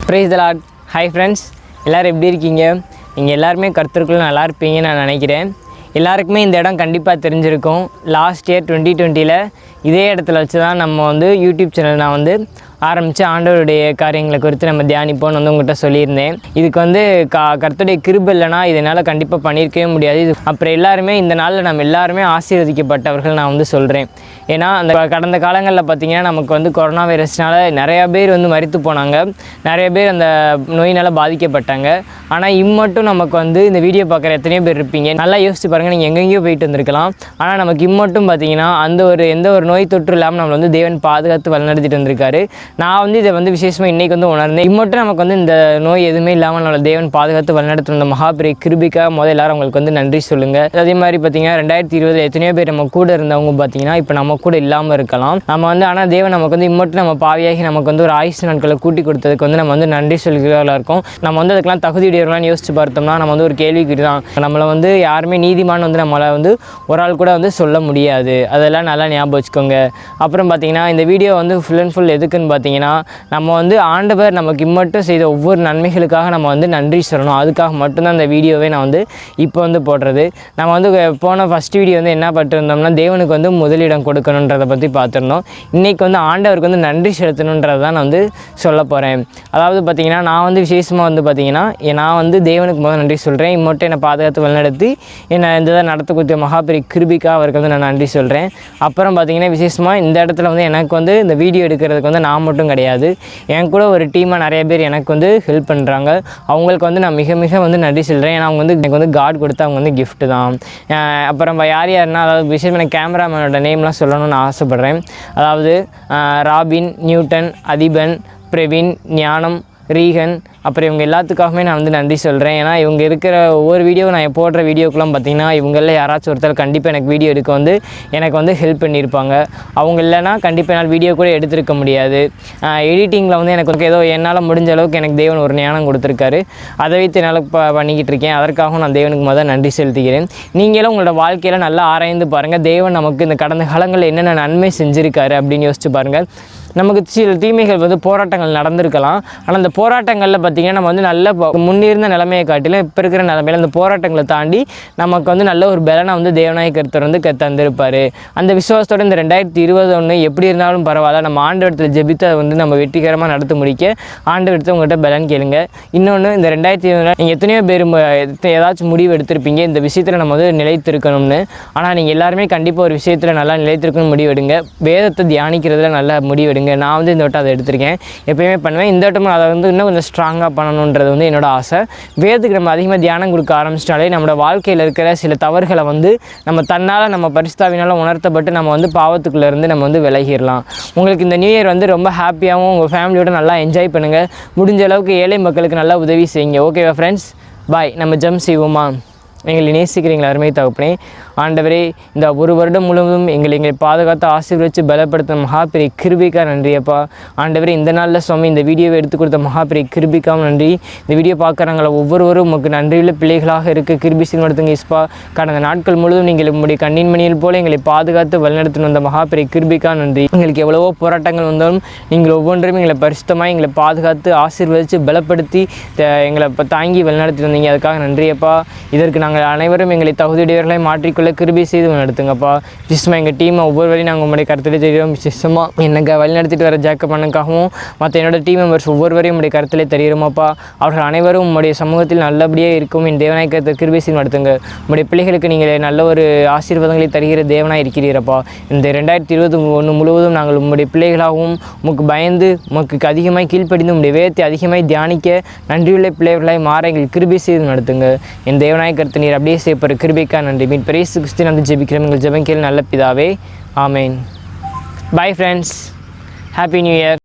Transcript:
Praise the Lord. Hi friends, எல்லோரும் எப்படி இருக்கீங்க? நீங்கள் எல்லாருமே கர்த்தருக்குள்ள நல்லா இருப்பீங்கன்னு நான் நினைக்கிறேன். எல்லாருக்குமே இந்த இடம் கண்டிப்பாக தெரிஞ்சிருக்கும். லாஸ்ட் இயர் 2020 இதே இடத்துல வச்சு தான் நம்ம யூடியூப் சேனல் நான் ஆரம்பித்து ஆண்டவருடைய காரியங்களை குறித்து நம்ம தியானிப்போன்னு உங்கள்கிட்ட சொல்லியிருந்தேன். இதுக்கு கர்த்தருடைய கிருபை இல்லைனா இதனால் கண்டிப்பாக பண்ணியிருக்கவே முடியாது. அப்புறம் எல்லாருமே இந்த நாளில் நம்ம எல்லாருமே ஆசீர்வதிக்கப்பட்டவர்கள் நான் சொல்கிறேன். ஏன்னா அந்த கடந்த காலங்களில் பார்த்திங்கன்னா நமக்கு கொரோனா வைரஸ்னால் நிறையா பேர் மரித்து போனாங்க, நிறைய பேர் அந்த நோயினால் பாதிக்கப்பட்டாங்க. ஆனால் இம்மட்டும் நமக்கு இந்த வீடியோ பார்க்குற எத்தனையோ பேர் இருப்பீங்க. நல்லா யோசிச்சு பாருங்கள், நீங்கள் எங்கெங்கேயோ போயிட்டு வந்திருக்கலாம். ஆனால் நமக்கு இம்மட்டும் பார்த்திங்கன்னா எந்த ஒரு நோய் தொற்று இல்லாமல் நம்மளை தேவன் பாதுகாத்து வழிநடத்திட்டு வந்திருக்காரு. நான் இதை விசேஷமாக இன்றைக்கி உணர்ந்தேன். இம்மட்டும் நமக்கு இந்த நோய் எதுவுமே இல்லாமல் நம்மளை தேவன் பாதுகாத்து வழிநடத்தி வந்த மகாபெரிய கிருபைக்காக எல்லாரும் அவங்களுக்கு நன்றி சொல்லுங்கள். அதே மாதிரி பார்த்திங்கன்னா 2020 எத்தனையோ பேர் நம்ம கூட இருந்தவங்க பார்த்திங்கன்னா இப்போ நம்ம கூட இல்லாமல் இருக்கலாம். நம்ம ஆனால் தேவன் நமக்கு இம்மட்டும் நம்ம பாவியாகி நமக்கு ஒரு ஆயுசு நாட்களை கூட்டி கொடுத்ததுக்கு நம்ம நன்றி சொல்கிறவர்களாக இருக்கும். நம்ம அதுக்கெல்லாம் தகுதியுடையவர்களான்னு யோசிச்சு பார்த்தோம்னா நம்ம ஒரு கேள்விக்குறி தான். நம்மளை யாருமே நீதிமான் நம்மளை ஒரு ஆள் கூட சொல்ல முடியாது. அதெல்லாம் நல்லா ஞாபகம் வச்சுக்கோங்க. அப்புறம் பார்த்திங்கன்னா இந்த வீடியோ ஃபுல் அண்ட் ஃபுல் எதுக்குன்னு பார்த்திங்கன்னா நம்ம ஆண்டவர் நமக்கு இம்மட்டும் செய்த ஒவ்வொரு நன்மைகளுக்காக நம்ம நன்றி சொல்லணும். அதுக்காக மட்டும்தான் இந்த வீடியோவே நான் இப்போ போடுறது. நம்ம போன ஃபஸ்ட் வீடியோ என்ன பண்ணிருந்தோம்னா தேவனுக்கு முதலிடம் கொடுக்கணுன்றதை பற்றி பார்த்துருந்தோம். இன்றைக்கி ஆண்டவருக்கு நன்றி செலுத்தணுன்றதை தான் நான் சொல்ல போகிறேன். அதாவது பார்த்திங்கன்னா நான் விசேஷமாக பார்த்திங்கன்னா நான் தேவனுக்கு முதல் நன்றி சொல்கிறேன். இம்மட்டும் என்னை பாதுகாத்து வழிநடத்தி என்னை இந்த இதை நடத்த கொடுத்த மகாபெரிய கிருபைக்காக அவருக்கு நான் நன்றி சொல்கிறேன். அப்புறம் பார்த்திங்கன்னா விசேஷமாக இந்த இடத்துல எனக்கு இந்த வீடியோ எடுக்கிறதுக்கு நான் மட்டும் கிடையாது, என் கூட ஒரு டீமாக நிறைய பேர் எனக்கு ஹெல்ப் பண்ணுறாங்க. அவங்களுக்கு நான் மிக மிக நன்றி சொல்கிறேன். ஏன்னா அவங்க எனக்கு காட் கொடுத்து அவங்க கிஃப்ட்டு தான். அப்புறம் யாருன்னா அதாவது விசேஷமாக கேமராமேனோட நேம்லாம் சொல்லணும்னு ஆசைப்பட்றேன். அதாவது ராபின், நியூட்டன், அதிபன், பிரவீன், ஞானம், ரீகன், அப்புறம் இவங்க எல்லாத்துக்காகவே நான் நன்றி சொல்கிறேன். ஏன்னா இவங்க இருக்கிற ஒவ்வொரு வீடியோ நான் போடுற வீடியோக்கெலாம் பார்த்திங்கன்னா இவங்களில் யாராச்சும் ஒருத்தர் கண்டிப்பாக எனக்கு வீடியோ எடுக்க எனக்கு ஹெல்ப் பண்ணியிருப்பாங்க. அவங்க இல்லைனா கண்டிப்பாக என்னால் வீடியோ கூட எடுத்திருக்க முடியாது. எடிட்டிங்கில் எனக்கு ஏதோ என்னால் முடிஞ்ச அளவுக்கு எனக்கு தேவன் ஒரு ஞானம் கொடுத்துருக்காரு. அதை வைத்து என்னால் பண்ணிக்கிட்டு இருக்கேன். அதற்காகவும் நான் தேவனுக்கு முதல் நன்றி செலுத்துகிறேன். நீங்களும் உங்களோட வாழ்க்கையில் நல்லா ஆராய்ந்து பாருங்கள். தேவன் நமக்கு இந்த கடந்த காலங்களில் என்னென்ன நன்மை செஞ்சுருக்காரு அப்படின்னு யோசிச்சு பாருங்கள். நமக்கு சில தீமைகள் போராட்டங்கள் நடந்திருக்கலாம். ஆனால் அந்த போராட்டங்களில் பார்த்திங்கன்னா நம்ம நல்ல முன்னிருந்த நிலைமையை காட்டிலும் இப்போ இருக்கிற நிலைமையில் அந்த போராட்டங்களை தாண்டி நமக்கு நல்ல ஒரு பலனை தேவனாய் கர்த்தர் தந்திருப்பார். அந்த விசுவாசத்தோடு இந்த 2021 எப்படி இருந்தாலும் பரவாயில்ல, நம்ம ஆண்டவரத்தில் ஜெபித்து அதை நம்ம வெற்றிகரமாக நடத்த முடிக்க ஆண்டவரத்தை உங்கள்கிட்ட பலன் கேளுங்க. இன்னொன்று இந்த 2020 நீங்கள் எத்தனையோ பேர் ஏதாச்சும் முடிவு எடுத்திருப்பீங்க இந்த விஷயத்தில் நம்ம நிலைத்திருக்கணும்னு. ஆனால் நீங்கள் எல்லாருமே கண்டிப்பாக ஒரு விஷயத்தில் நல்லா நிலைத்திருக்கணும் முடிவெடுங்க. வேதத்தை தியானிக்கிறதுல நல்லா முடிவெடுங்க. நான் இந்த வட்டம் அதை எடுத்திருக்கேன், எப்பயுமே பண்ணுவேன். இந்த வட்டம் அதை இன்னும் கொஞ்சம் ஸ்ட்ராங்காக பண்ணணுன்றது என்னோட ஆசை. வேதத்துக்கு நம்ம அதிகமாக தியானம் கொடுக்க ஆரம்பிச்சிட்டாலே நம்மளோட வாழ்க்கையில் இருக்கிற சில தவறுகளை நம்ம தன்னால் நம்ம பரிசுத்தாவினால் உணர்த்தப்பட்டு நம்ம பாவத்துக்குள்ளேருந்து நம்ம விலகிடலாம். உங்களுக்கு இந்த நியூ இயர் ரொம்ப ஹாப்பியாகவும் உங்கள் ஃபேமிலியோடு நல்லா என்ஜாய் பண்ணுங்கள். முடிஞ்ச அளவுக்கு ஏழை மக்களுக்கு நல்லா உதவி செய்யுங்க. ஓகேவா ஃப்ரெண்ட்ஸ்? பாய். நம்ம ஜம்ப் செய்வோமா? எங்களை நேசிக்கிறீங்களா அருமை தகப்பனே. ஆண்டவரே, இந்த ஒரு வருடம் முழுவதும் எங்களை பாதுகாத்து ஆசீர்வதித்து பலப்படுத்த மகாபெரிய கிருபைக்காக நன்றியப்பா. ஆண்டவரே, இந்த நாளில் சுவாமி இந்த வீடியோவை எடுத்து கொடுத்த மகாபெரிய கிருபைக்காகவும் நன்றி. இந்த வீடியோ பார்க்குறாங்களா ஒவ்வொருவரும் உமக்கு நன்றியுள்ள பிள்ளைகளாக இருக்க கிருபை நடத்துங்க இஸ்பா. கடந்த நாட்கள் முழுவதும் நீங்கள் உங்களுடைய கண்ணின் மணியில் போல எங்களை பாதுகாத்து வழிநடத்தி வந்த மகாபெரிய கிருபைக்காக நன்றி. எங்களுக்கு எவ்வளவோ போராட்டங்கள் வந்தாலும் நீங்கள் ஒவ்வொன்றையும் எங்களை பரிசுத்தமாக எங்களை பாதுகாத்து ஆசீர்வதித்து பலப்படுத்தி எங்களை தாங்கி வழிநடத்தி வந்தீங்க. அதுக்காக நன்றியப்பா. இதற்கு நாங்கள் அனைவரும் எங்களை தகுதியுடையவர்களை மாற்றிக்கொள்ள கிருபை செய்து நடத்துங்கப்பா. விசேஷமாக எங்கள் டீமை ஒவ்வொருவரையும் நாங்கள் உங்களுடைய கருத்தில் தெரியும். விசேஷமாக எனக்கு வழிநடத்திட்டு வர ஜாக்கப் அண்ணனுக்காகவும் மற்ற என்னோடய டீம் மெம்பர்ஸ் ஒவ்வொருவரையும் உங்களுடைய கருத்தில் தெரியுமாப்பா. அவர்கள் அனைவரும் உங்களுடைய சமூகத்தில் நல்லபடியாக இருக்கும் என் தேவனாய் கருத்தை கிருபை செய்து நடத்துங்க. உங்களுடைய பிள்ளைகளுக்கு நீங்கள் நல்ல ஒரு ஆசீர்வாதங்களை தருகிற தேவனாக இருக்கிறீரப்பா. இந்த 2021 முழுவதும் நாங்கள் உங்களுடைய பிள்ளைகளாகவும் உமக்கு பயந்து உமக்கு அதிகமாக கீழ்ப்படிந்து உங்களுடைய வேதத்தை அதிகமாக தியானிக்க நன்றியுள்ள பிள்ளைகளாய் மாற எங்களுக்கு கிருபை செய்து நடத்துங்க. என் தேவனாய் கருத்து நீர் அப்படியே செய்யப்படுற கிருபைக்காக நன்றி. மீன் பிரேசு கிறிஸ்து ஜெபிக்கிறோம் எங்கள் ஜெபம் கேள் நல்ல பிதாவே. ஆமேன். Bye friends. Happy new year.